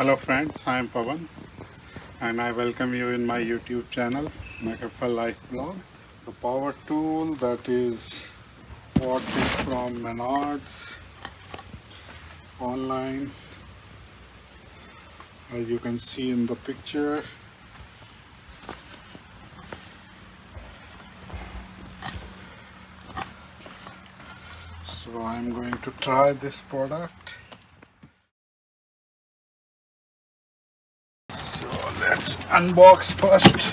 Hello friends, I am Pavan and I welcome you in my YouTube channel, McAfee Life Blog. The power tool that is bought it from Menards online, as you can see in the picture. So I am going to try this product. So let's unbox first.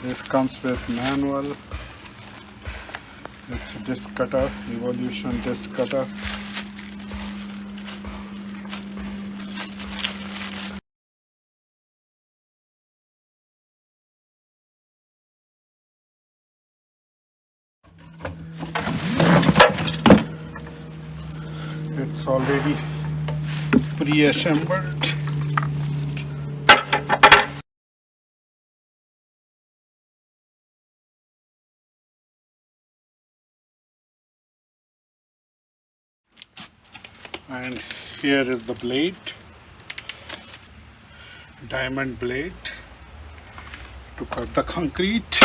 This comes with manual. It's a disc cutter, Evolution disc cutter. It's already pre-assembled. And here is the blade, diamond blade to cut the concrete.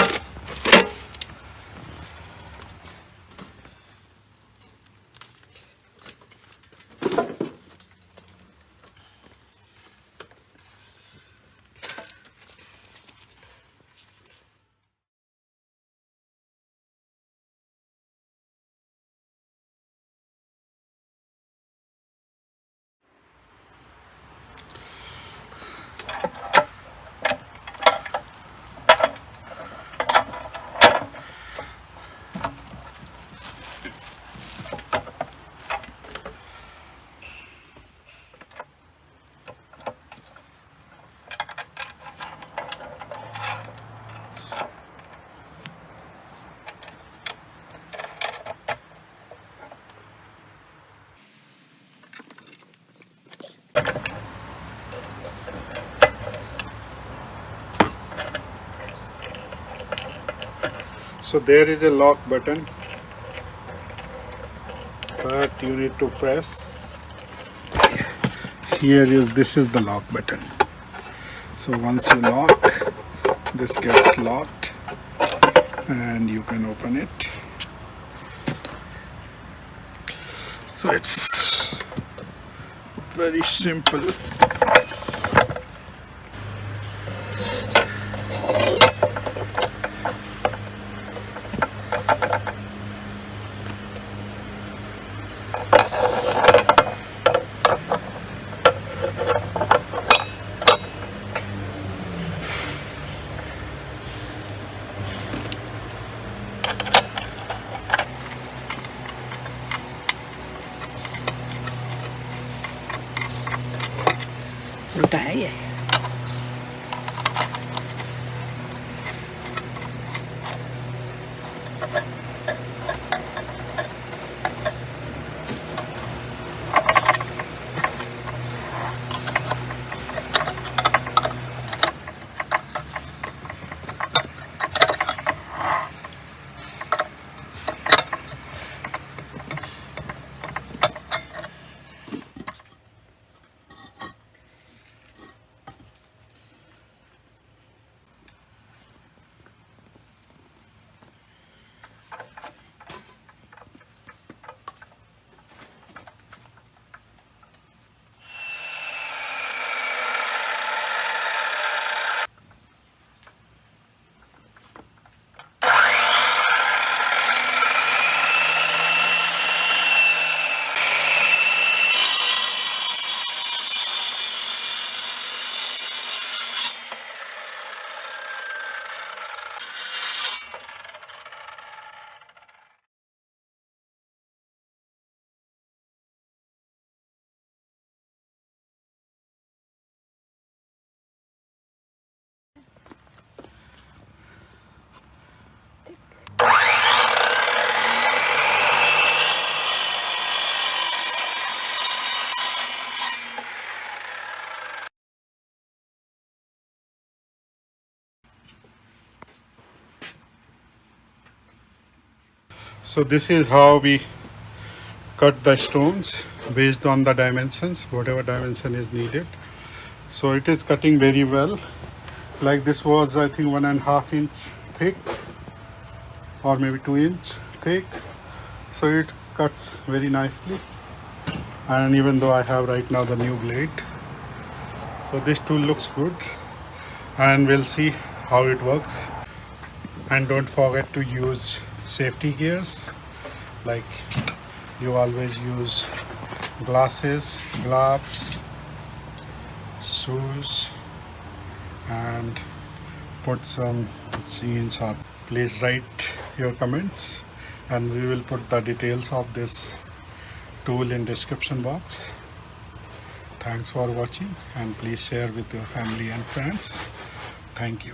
So there is a lock button that you need to press. This is the lock button. So once you lock, this gets locked and you can open it. So it's very simple. Lutay vậy. So this is how we cut the stones. based on the dimensions, whatever dimension is needed. So it is cutting very well. Like this was, I think, 1.5 inch thick or maybe 2 inch thick. So it cuts very nicely. And even though I have right now the new blade, so this tool looks good, and we'll see how it works. And don't forget to use safety gears, like you always use glasses, gloves, shoes, and put some jeans on. Please write your comments, and we will put the details of this tool in description box. Thanks for watching, and please share with your family and friends. Thank you.